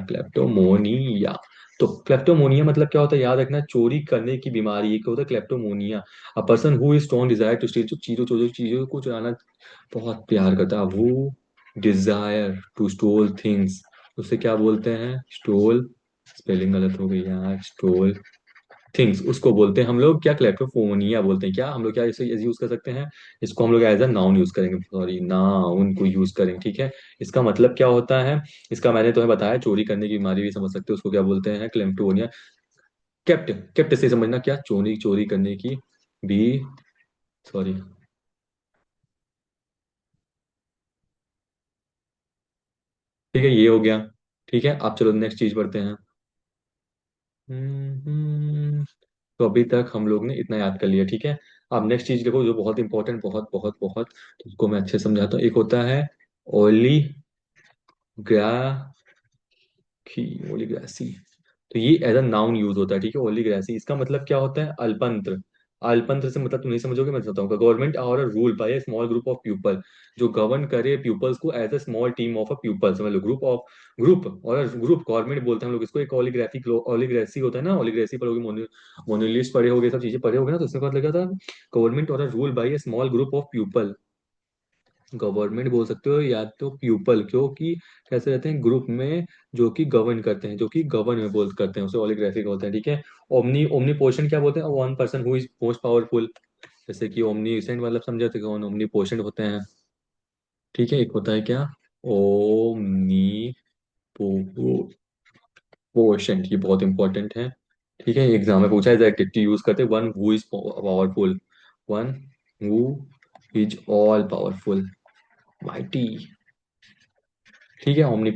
क्लेप्टोमोनिया। तो क्लेप्टोमोनिया मतलब क्या होता है, याद रखना, चोरी करने की बीमारी, एक होता है kleptomania. A person who is strong desire to steal, जो चीजों को चुराना बहुत प्यार करता है, वो डिजायर टू स्टोल थिंग्स, उसे क्या बोलते हैं, स्टोल, स्पेलिंग गलत हो गई यार, स्टोल थिंग्स, उसको बोलते हैं हम लोग क्या, क्लेप्टोफोनिया बोलते हैं। क्या हम लोग क्या इसे यूज कर सकते हैं, इसको हम लोग एज अ नाउन यूज करेंगे, सॉरी नाउन को यूज करेंगे, ठीक है। इसका मतलब क्या होता है, इसका मैंने तुम्हें बताया, चोरी करने की बीमारी भी समझ सकते हो, उसको क्या बोलते हैं, क्लेप्टोनिया। केप्ट, केप्ट से समझना क्या, चोरी, चोरी करने की भी, सॉरी, ठीक है, ये हो गया। ठीक है, अब चलो नेक्स्ट चीज पढ़ते हैं। हम्म, तो अभी तक हम लोग ने इतना याद कर लिया, ठीक है। अब नेक्स्ट चीज देखो, जो बहुत इंपॉर्टेंट, बहुत बहुत बहुत, तो उसको मैं अच्छे से समझाता हूँ। एक होता है ओलीग्रासी, तो ये एज अ नाउन यूज होता है, ठीक है, ओलीग्रासी। इसका मतलब क्या होता है, अल्पंत्र। अल्पंत्र से मतलब तुम नहीं समझोगे, मैं बताता हूँ, गवर्नमेंट और rule by a small group of people, जो गवर्न करे पीपल्स को as a small team of a people, समझ लो, ग्रुप ऑफ, ग्रुप और ग्रुप, गवर्नमेंट बोलते हैं हम लोग इसको। एक ओलीग्राफी, ओलीग्रेसी होता है ना, ओलीग्रेसी पढ़ोगे, मोनोलिस्ट पढ़े होगे, सब चीजें पढ़े होगे ना, तो इसमें क्या लगा था, गवर्नमेंट और rule by a small group of people, government बोल सकते हो या तो पीपल, क्योंकि कैसे रहते हैं, ग्रुप में, जो कि गवर्न करते हैं, जो कि गवर्न में बोल करते हैं, उसे ओलिग्राफिक होते हैं, ठीक है। ओमनी, ओमनी पोर्शन क्या बोलते हैं, one person who is most powerful, जैसे कि ओमनी मतलब समझे थे कौन, ओमनी पोर्शन होते हैं, ठीक है। एक होता है क्या, ओमनी पोर्शन, ये बहुत इंपॉर्टेंट है, ठीक है, एग्जाम में पूछा है, एडजेक्टिव यूज करते हैं, one who is powerful, one who is all powerful, mighty, ठीक है। ओमनी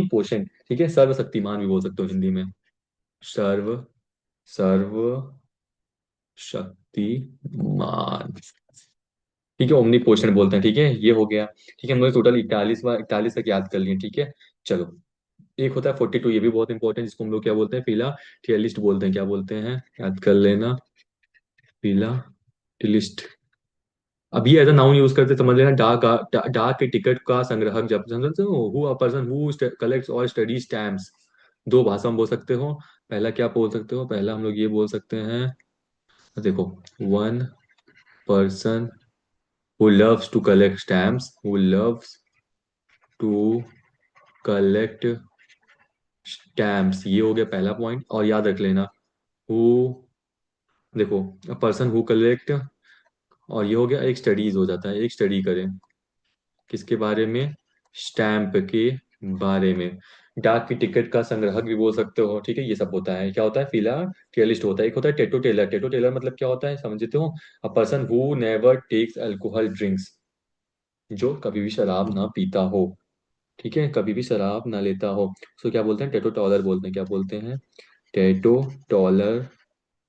पोषण, ठीक है, सर्वशक्तिमान भी बोल सकते हो हिंदी में, सर्व सर्वशक्तिमान, ठीक है, ओमनी पोषण बोलते हैं, ठीक है, ये हो गया। ठीक है, हम लोग टोटल 41 तक याद कर लिए, ठीक है। चलो, एक होता है 42, ये भी बहुत इंपॉर्टेंट, जिसको हम लोग क्या बोलते हैं, फिलाटेलिस्ट बोलते हैं, क्या बोलते हैं, याद कर लेना, फिलाटेलिस्ट। अभी एज अ नाउन यूज करते समझ लेना, डाक के टिकट का संग्राहक, जब समझते हो, who a person who collects और स्टडी स्टैम्प्स, दो भाषा में बोल सकते हो। पहला क्या बोल सकते हो, पहला हम लोग ये बोल सकते हैं, देखो, one person who loves to collect stamps, who loves to collect stamps, ये हो गया पहला पॉइंट, और याद रख लेना, हु, देखो, पर्सन हु कलेक्ट, और ये हो गया, एक स्टडीज हो जाता है, एक स्टडी करें, किसके बारे में, स्टैम्प के बारे में। डाक की टिकट का संग्राहक भी बोल सकते हो, ठीक है, ये सब होता है, क्या होता है, फिलाटेलिस्ट होता है। एक होता है टेटो टेलर, टेटो टेलर मतलब क्या होता है, समझते हो, a person who never takes alcohol drinks, जो कभी भी शराब ना पीता हो, ठीक है, कभी भी शराब ना लेता हो, उसको क्या बोलते हैं, टेटो टॉलर बोलते हैं, क्या बोलते हैं, टेटो टॉलर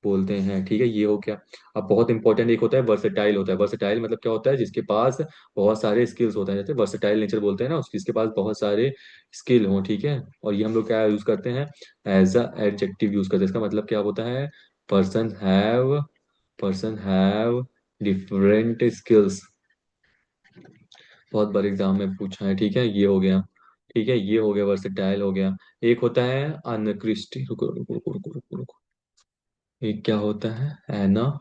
बोलते हैं, ठीक है, ये हो गया। अब बहुत इंपॉर्टेंट एक होता है वर्सेटाइल, होता है वर्सेटाइल मतलब क्या होता है, जिसके पास बहुत सारे स्किल्स होते हैं, जैसे वर्सेटाइल नेचर बोलते हैं ना, उसके जिसके पास बहुत सारे स्किल हो, ठीक है। और ये हम लोग क्या यूज करते हैं, एज अ एडजेक्टिव यूज करते हैं। इसका मतलब क्या होता है, person have person have different skills, बहुत बार एग्जाम में पूछा है, ठीक है, ये हो गया। ठीक है, ये हो गया वर्सेटाइल हो गया। एक होता है अनक्रिस्टी, रुको रुको रुको रुको रुको रुको, एक क्या होता है, एना,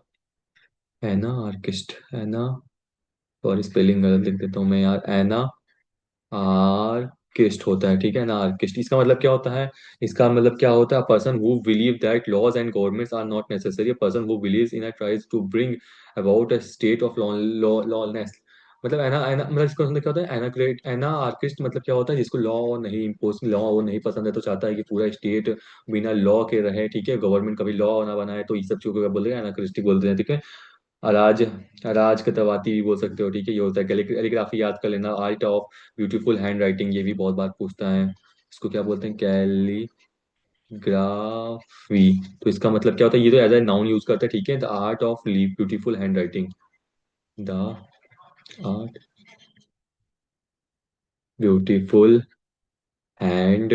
एना आर्किस्ट, एना, सॉरी स्पेलिंग गलत लिख देता हूँ मैं यार, एना आर्किस्ट होता है, ठीक है ना, आर्किस्ट। इसका मतलब क्या होता है, इसका मतलब क्या होता है, person who believe that laws and governments are not necessary, person who believes in a tries to bring about a state of lawless. मतलब एना एना मतलब इसका मतलब क्या होता है, एना ग्रेट, एना आर्किस्ट मतलब क्या होता है, जिसको लॉ नहीं इम्पोज, लॉ वो नहीं पसंद है, तो चाहता है कि पूरा स्टेट बिना लॉ के रहे, ठीक है, गवर्नमेंट कभी लॉ ना बनाए, तो ये सब चीजों को क्या बोलते हैं, एनाक्रिस्टिक बोलते हैं, ठीक है। अराज, अराजकतावादी भी बोल सकते हो, ठीक है, ये होता है। कैलीग्राफी याद कर लेना, art of beautiful hand writing, ये भी बहुत बार पूछता है, इसको क्या बोलते हैं, कैलीग्राफी। तो इसका मतलब क्या होता है, ये तो एज ए नाउन यूज करता है, ठीक है, the art of beautiful hand writing, the art beautiful hand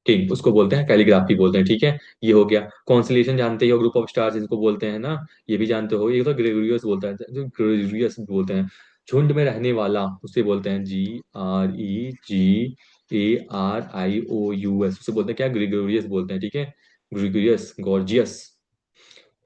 ठीक, उसको बोलते हैं कैलीग्राफी बोलते हैं, ठीक है। ये हो गया। कॉन्सलेशन जानते ही हो, ग्रुप ऑफ स्टार्स जिनको बोलते हैं ना, ये भी जानते हो। ये तो ग्रेगोरियस बोलता है, जो ग्रेगोरियस बोलते हैं। झुंड में रहने वाला उसे बोलते हैं GREGARIOUS, उसे बोलते हैं क्या, ग्रेगोरियस बोलते हैं, ठीक है। ग्रेगोरियस, गॉर्जियस,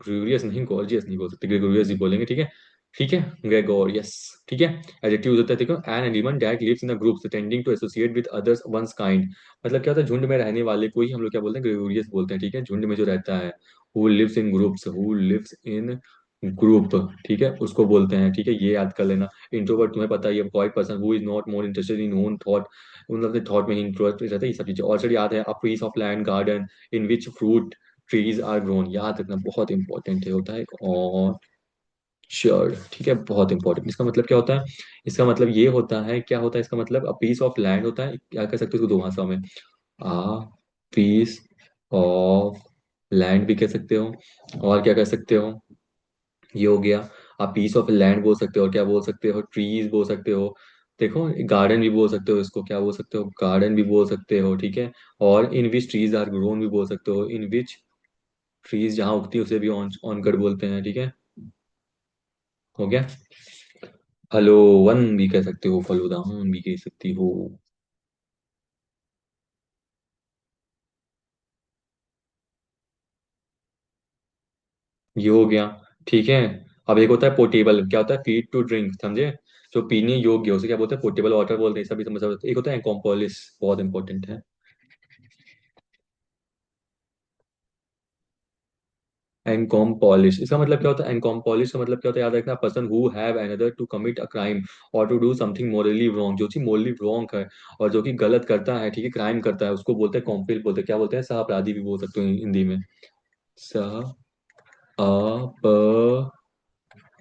ग्रेगोरियस नहीं, गॉर्जियस नहीं बोल सकते, ग्रेगोरियस ही बोलेंगे, ठीक है। ठीक है, ग्रेगोरियस, ठीक है। एडजेक्टिव होता है, देखो, an animal that lives in a group tending to associate with others one's kind. मतलब क्या होता है, झुंड में रहने वाले को ही हम लोग क्या बोलते हैं, ग्रेगोरियस बोलते हैं, ठीक है, झुंड में जो रहता है, who lives in groups, who lives in group, ठीक है, उसको बोलते हैं, ठीक है, ये याद कर लेना। इंट्रोवर्ट तुम्हें पता ही है, quite person who is not more interested in own thought, मतलब थॉट में ही इंट्रोवर्ट रहता है, ये सब चीजें। ऑर्चर्ड याद है, a piece of land garden in which fruit trees are grown, याद रखना, बहुत इंपॉर्टेंट है, होता है एक और श्योर, ठीक है, बहुत इंपॉर्टेंट। इसका मतलब क्या होता है, इसका मतलब ये होता है, क्या होता है इसका मतलब, अ पीस ऑफ लैंड होता है, क्या कह सकते हो इसको दो भाषाओं में, आ पीस ऑफ लैंड भी कह सकते हो, और क्या कह सकते हो, ये हो गया। आप पीस ऑफ लैंड बोल सकते हो, और क्या बोल सकते हो, ट्रीज बोल सकते हो। देखो, गार्डन भी बोल सकते हो, इसको क्या बोल सकते हो, गार्डन भी बोल सकते हो, ठीक है। और इन विच ट्रीज आर ग्रोन भी बोल सकते हो, इन विच ट्रीज जहाँ उगती है उसे भी ऑन ऑनकट बोलते हैं, ठीक है। हो गया। फलोवन भी कह सकते हो, फलोदान भी कह सकती हो। ये हो गया, ठीक है। अब एक होता है पोर्टेबल, क्या होता है, फीड टू ड्रिंक, समझे, जो पीने योग्य उसे क्या बोलते हैं, पोर्टेबल वाटर बोलते हैं, सभी समझ सकते हो। एक होता है एनकॉम्पोलिस, बहुत इंपॉर्टेंट है। एनकॉम्पोलिश, इसका मतलब क्या होता है, एनकॉम्पोलिश का मतलब क्या होता है, याद रखना, person who have another to commit a crime और to do something morally wrong, जो चीज मोरली रॉन्ग है और जो कि गलत करता है, ठीक है, क्राइम करता है, उसको बोलते हैं कॉम्पिल, बोलते हैं, क्या बोलते हैं, सह अपराधी भी बोल सकते हो हिंदी में, सह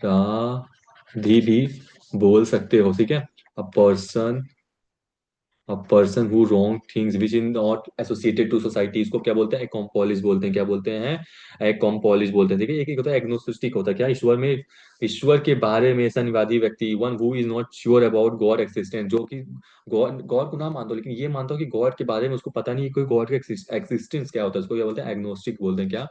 अपराधी भी बोल सकते हो, ठीक है। A person, a person who wrong things which in not associated to society, इसको क्या बोलते हैं, एकॉम्पोलिस बोलते हैं, क्या बोलते हैं, एकॉम्पोलिस बोलते हैं, ठीक है। एक एक होता है एग्नोस्टिक, होता है क्या, ईश्वर में, ईश्वर के बारे में संवादी व्यक्ति, one who is not sure about God existence, जो कि गॉड, गॉड को ना मानता हो, लेकिन ये मानता हो कि गॉड के बारे में उसको पता नहीं है कोई गॉड का एक्सिस्टेंस क्या होता है, उसको क्या बोलते हैं, एग्नोस्टिक बोलते हैं, क्या,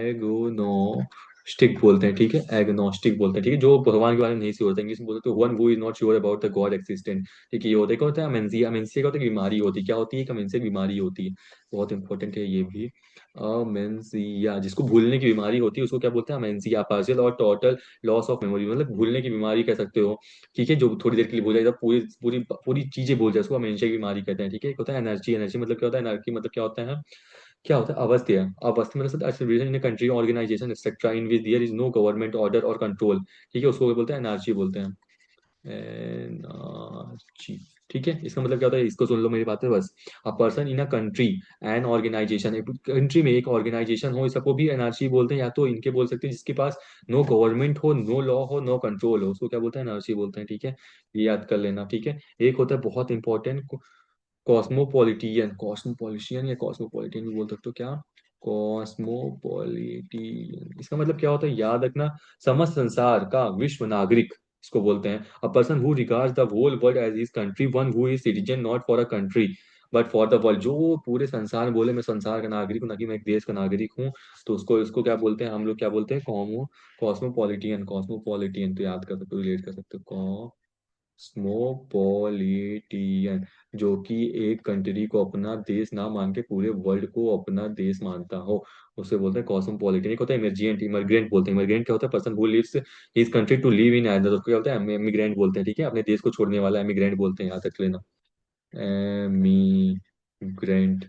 एग्नोस्टिक बोलते हैं, ठीक है, एग्नोस्टिक बोलते हैं, ठीक है, जो भगवान के बारे में नहीं श्योर होता, इंग्लिश में बोलते हैं one who is not sure about the God existent, ठीक है, ये होता है, क्या होता है, अमेंसिया, अमेंसिया क्या होता है, बीमारी होती है, क्या होती है, अमेंसिया बीमारी होती है, बहुत इंपॉर्टेंट है ये भी। अमेंसिया, जिसको भूलने की बीमारी होती है उसको क्या बोलते हैं, अमेंसिया। पार्शियल और टोटल लॉस ऑफ मेमोरी, मतलब भूलने की बीमारी कह सकते हो, ठीक है, जो थोड़ी देर के लिए भूल जाए, जब पूरी पूरी पूरी चीजें भूल जाए, उसको अमेंशिया की बीमारी कहते हैं, ठीक है। एक होता है एनर्जी, एनर्जी मतलब क्या होता है, एनर्जी मतलब क्या होता है, क्या होता है, अवस्था, अवस्था मतलब acceleration in country organization etcetera in which there is no government order और कंट्रोल, ठीक है, उसको क्या बोलते हैं, एनआरची बोलते हैं, एनआरची, ठीक है। इसका मतलब क्या होता है, इसको सुन लो मेरी बातें बस। A person in a country, an organization, एक कंट्री में एक ऑर्गेनाइजेशन हो, सबको भी एनआरची बोलते हैं, या तो इनके बोल सकते हैं जिसके पास नो गवर्नमेंट हो, नो लॉ हो, नो कंट्रोल हो, उसको क्या बोलते हैं, एनआरची बोलते हैं, ठीक है। ये याद कर लेना, ठीक है। एक होता है बहुत इंपॉर्टेंट, कॉस्मोपॉलिटियन, कॉस्मोपॉलिटियन या कॉस्मोपॉलिटियन भी बोल सकते हो क्या? कॉस्मोपॉलिटियन इसका मतलब क्या होता है, याद रखना, समस्त संसार का विश्व नागरिक इसको बोलते हैं। A person who regards the whole world as his country, one who is citizen not for a country but for the world. जो पूरे संसार में बोले मैं संसार का नागरिक हूँ, ना कि मैं एक देश का नागरिक हूँ, तो उसको इसको क्या बोलते हैं, हम लोग क्या बोलते हैं, कॉस्मोपॉलिटियन। कॉस्मोपॉलिटियन तो याद कर सकते हो, रिलेट कर सकते हो, स्मोपोलिटियन, जो कि एक कंट्री को अपना देश ना मान के पूरे वर्ल्ड को अपना देश मानता हो, उसे बोलते हैं कॉस्मोपॉलिटन। एक होता है इमर्जेंट, इमरग्रेंट बोलते हैं। इमरग्रेंट क्या होता है, person who leaves his country to live in other, उसको क्या बोलते हैं, इमिग्रेंट बोलते हैं। ठीक है, अपने देश को छोड़ने वाला इमिग्रेंट बोलते हैं, याद रख लेना, एमिग्रेंट।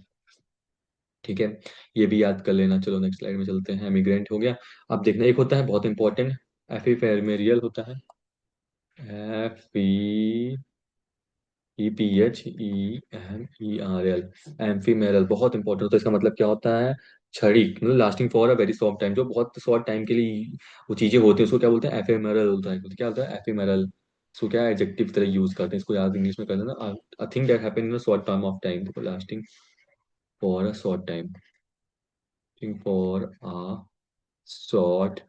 ठीक है, ये भी याद कर लेना। चलो नेक्स्ट स्लाइड में चलते हैं। इमिग्रेंट हो गया। अब देखना, एक होता है बहुत इंपॉर्टेंट, एफिफेमेरियल होता है, एफ EPHEMERL, एम्फीमेरल, बहुत इंपॉर्टेंट होता है। इसका मतलब क्या होता है, छड़ी, मतलब lasting for a very short time, जो बहुत शॉर्ट टाइम के लिए वो चीजें होती है, उसको क्या बोलते हैं, एफेमेरल होता है। तो क्या होता है एफेमेरल, इसको क्या एडजेक्टिव तरह यूज करते हैं, इसको याद इंग्लिश में कर देना, a thing that happen in a short term of time. देखो, lasting for a short time, thing for a short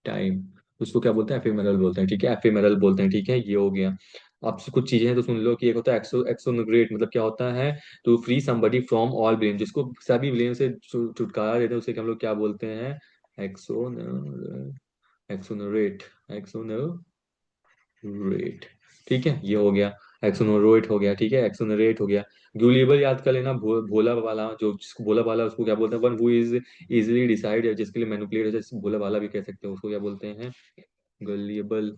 time, उसको क्या बोलते हैं, एफेमेरल बोलते हैं। ठीक है, एफेमेरल बोलते हैं। ठीक है, ये हो गया। अब से कुछ चीजें हैं तो सुन लो, कि एक होता है एक्सोनोग्रेट, मतलब क्या होता है, to free somebody from all blame, जिसको सभी ब्लेम से छुटकारा देते हैं, उसे हम लोग क्या बोलते हैं, एक्सोन एक्सोनोरेट, एक्सोनोरेट। ठीक है, ये हो गया, एक्सोनोरेट हो गया। ठीक है, एक्सोनोरेट हो गया। ग्यूलेबल याद कर लेना, भोला वाला, जो जिसको भोला वाला उसको क्या बोलते हैं, one who is easily decide, जिसके लिए मैनिपुलेट हो जाए, भोला वाला भी कह सकते हैं, उसको क्या बोलते हैं, गलिएबल।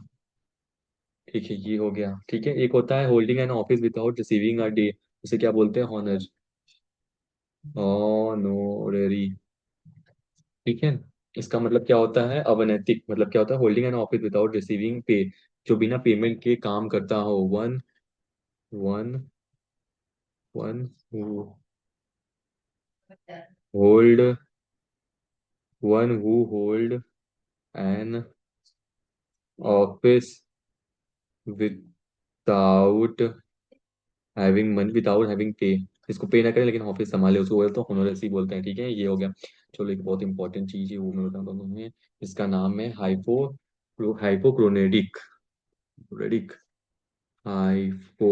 ठीक है, ये हो गया। ठीक है, एक होता है holding an office without receiving a day, उसे क्या बोलते हैं, हॉनर, ऑनोररी। ठीक है, इसका मतलब क्या होता है, अवैतनिक, मतलब क्या होता है, holding an office without receiving पे, जो बिना पेमेंट के काम करता हो, one one one hold one who hold an office without having money, without having पे, इसको पे ना करें लेकिन ऑफिस संभाले, उसको बोलते हैं होनोरेसी बोलते हैं। ठीक है, ये हो गया। चलो, एक बहुत इंपॉर्टेंट चीज है, वो मैं बताता हूँ तुम्हें। इसका नाम है हाइपोक्रोनेटिक, रेडिक, हाइपोकॉन्ड्रिक।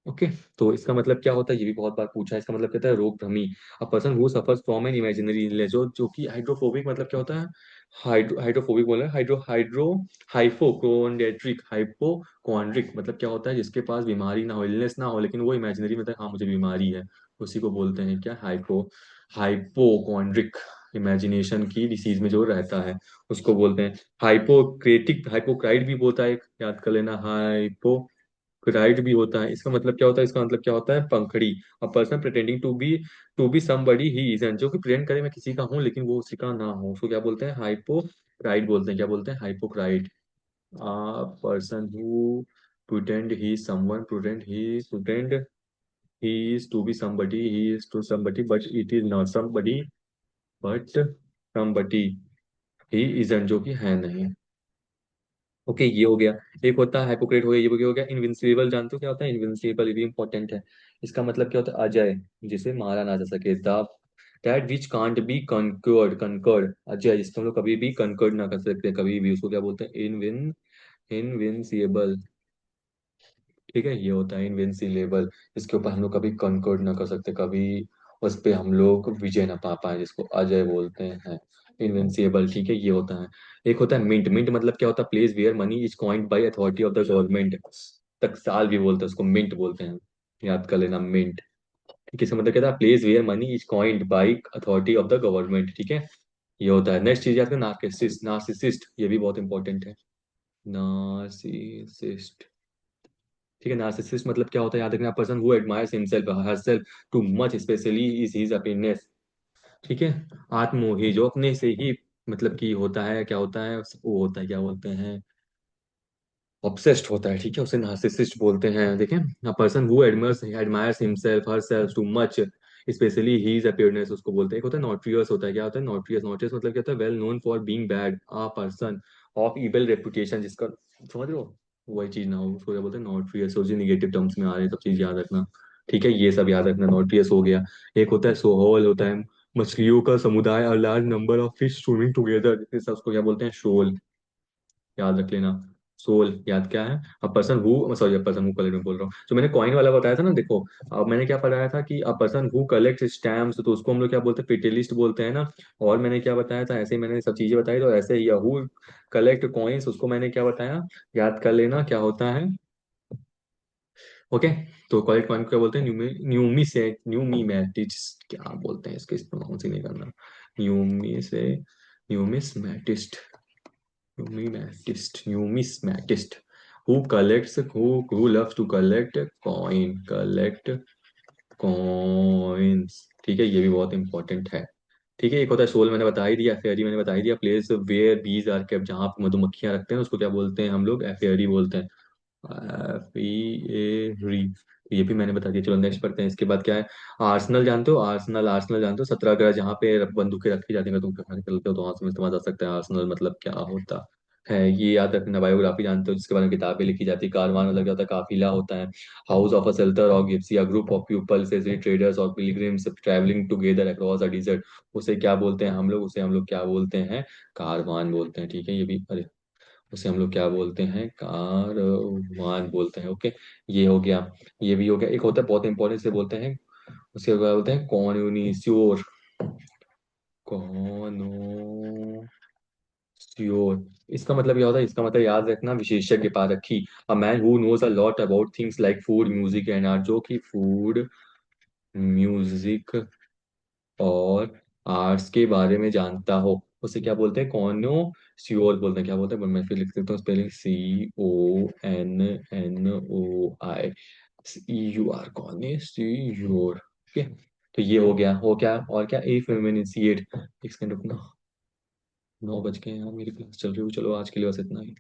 ओके, तो इसका मतलब क्या होता है, ये भी बहुत बार पूछा है। इसका मतलब कहता है रोग भ्रमी, a person who suffers from an imaginary illness, जो कि हाइड्रोफोबिक, मतलब क्या होता है, हाइड्रोफोबिक बोला है, हाइड्रो हाइड्रो हाइपोक्रोनेट्रिक, हाइपोकॉन्ड्रिक मतलब क्या होता है, जिसके पास बीमारी ना हो, इलनेस ना हो, लेकिन वो इमेजिनरी में था, हाँ मुझे बीमारी है, उसी को बोलते हैं क्या, हाइपोकॉन्ड्रिक, इमेजिनेशन की डिसीज में जो रहता है, उसको बोलते हैं। हाइपोक्रेटिक, हाइपोक्राइट भी बोलता है, याद कर लेना, राइट भी होता है। इसका मतलब क्या होता है, इसका मतलब क्या होता है, पंखड़ी, a person pretending to be somebody he isn't, जो कि प्रेटेंड करे मैं किसी का हूँ लेकिन वो उसी का ना हो, उसको क्या बोलते हैं, हाइपोक्राइट बोलते हैं। क्या बोलते हैं, hypocrite. A person who pretend he someone, pretend he is to be somebody, he is to somebody but it is not somebody, but somebody he isn't, जो कि है नहीं। ओके, ये हो गया। एक होता है हाइपोक्रेट, हो गया, ये भी हो गया। इनविंसिबल, जानते हो क्या होता है इनविंसिबल, ये भी इंपॉर्टेंट है। इसका मतलब क्या होता है, अजय, जिसे मारा ना जा सके, the that which can't be conquered, Ajay जिसको हम लोग कभी भी कंकर्ड ना कर सकते, कभी भी, उसको क्या बोलते हैं, इनविंसिबल। ठीक है, ये होता है इनविंसिलेबल, जिसके ऊपर हम लोग कभी कंकर्ड ना कर सकते, कभी उस पे हम लोग विजय ना पा पाए, जिसको अजय बोलते हैं, इनविंसिबल। ठीक है, ये होता है। एक होता है मिंट, मिंट मतलब क्या होता है, place where money is coined by authority of the government, तक साल भी बोलते हैं उसको, मिंट बोलते हैं, याद कर लेना, मिंट। ठीक है, इसका मतलब क्या था, place where money is coined by authority of the government. ठीक है, ये होता है। नेक्स्ट चीज याद कर, नार्सिसिस्ट, नार्सिसिस्ट ये भी बहुत इंपॉर्टेंट है, नार्सिसिस्ट। ठीक है, नार्सिसिस्ट मतलब क्या होता है, याद रखना, person who admires himself herself too much, specially is his appearance. ठीक है, आत्ममोही, जो अपने से ही मतलब कि होता है, क्या होता है, वो होता है, क्या बोलते हैं, ऑब्सेस्ड होता है। ठीक है, उसे नार्सिसिस्ट बोलते हैं। देखें, अ person who admires himself herself too much, specially his appearance, उसको बोलते हैं। एक होता है नोट्रियस, होता है, क्या होता है, नोट्रियस, नोट्रियस मतलब क्या होता है, well known for being bad, a person of evil reputation, जिसका, समझ रहे हो, वही चीज ना हो, उसको क्या बोलते हैं, नोट्रियस हो, जो निगेटिव टर्म्स में आ रहे हैं, सब चीज याद रखना। ठीक है, ये सब याद रखना, नोट्रियस हो गया। एक होता है सोहोल, होता है मछलियों का समुदाय, a large number of fish swimming together, इस सब उसको क्या बोलते हैं, शोल। याद रख लेना। सोल याद क्या है, a person who, sorry, a person who collect, में बोल रहा हूँ, जो मैंने कॉइन वाला बताया था ना, देखो। अब मैंने क्या पढ़ाया था कि अ पर्सन हु कलेक्ट स्टैम्प्स, तो उसको हम लोग क्या बोलते हैं, पिटेलिस्ट बोलते हैं ना। और मैंने क्या बताया था, ऐसे ही मैंने सब चीजें बताई, तो ऐसे ही हु कलेक्ट कॉइन्स, उसको मैंने क्या बताया, याद कर लेना क्या होता है। ओके। तो कलेक्ट कॉइन को क्या बोलते हैं, न्यूमी से न्यूमीमैटिस्ट, क्या बोलते हैं इसके, प्रोनाउंस ही नहीं करना। न्यूमी से न्यूमिस्मैटिस्ट, numismatist who loves to collect coins। ठीक है, ये भी बहुत इंपॉर्टेंट है। ठीक है, एक होता है सोल, मैंने बता ही दिया, एफेयरी मैंने बता ही दिया, place where bees are kept, जहाँ पे मधुमक्खियां रखते हैं उसको क्या बोलते हैं हम लोग, एफेयरी बोलते हैं। एफियरी, ये भी मैंने बता दिया। चलो नेक्स्ट पढ़ते हैं, इसके बाद क्या है। आर्सेनल जानते हो, आर्सेनल जानते हो, 17 अगस्त, जहाँ पे बंदूकें रखी जाती हैं, अगर तुम क्रिकेट खेलते हो तो वहां से इस्तेमाल जा सकते हैं, आर्सेनल मतलब क्या होता है, ये याद रखना। बायोग्राफी जानते हो, जिसके बारे में किताबें लिखी जाती है, कारवान अलग होता है, काफिला होता है। हाउस ऑफ अ सेल्टर और gypsy, a group of peoples, traders और pilgrims travelling together across a desert, उसे क्या बोलते हैं हम लोग, उसे हम लोग क्या बोलते हैं, कारवान बोलते हैं। ठीक है, ये भी, अरे, उसे हम लोग क्या बोलते हैं, कारवान बोलते हैं। ओके, ये हो गया। ये भी हो गया, एक होता है बहुत इंपॉर्टेंट से बोलते हैं, उसके क्या बोलते हैं, कॉन्यूनिस्योर, कॉनो श्योर। इसका मतलब क्या होता है, इसका मतलब याद रखना, विशेषज्ञ पारखी, a man who knows a lot about things like food, music and art, जो कि फूड, म्यूजिक और आर्ट्स के बारे में जानता हो, उसे क्या बोलते हैं, कौनो श्योर बोलते हैं। क्या बोलते हैं, मैं फिर लिख देता हूँ स्पेलिंग, CONNOI, EUR, कौन श्योर। ओके, तो ये हो गया, हो क्या, और क्या, ए फेमिनिसिएट। एक सेकंड रुकना, 9 बज गए हैं यार, मेरी क्लास चल रही है, चलो आज के लिए बस इतना ही।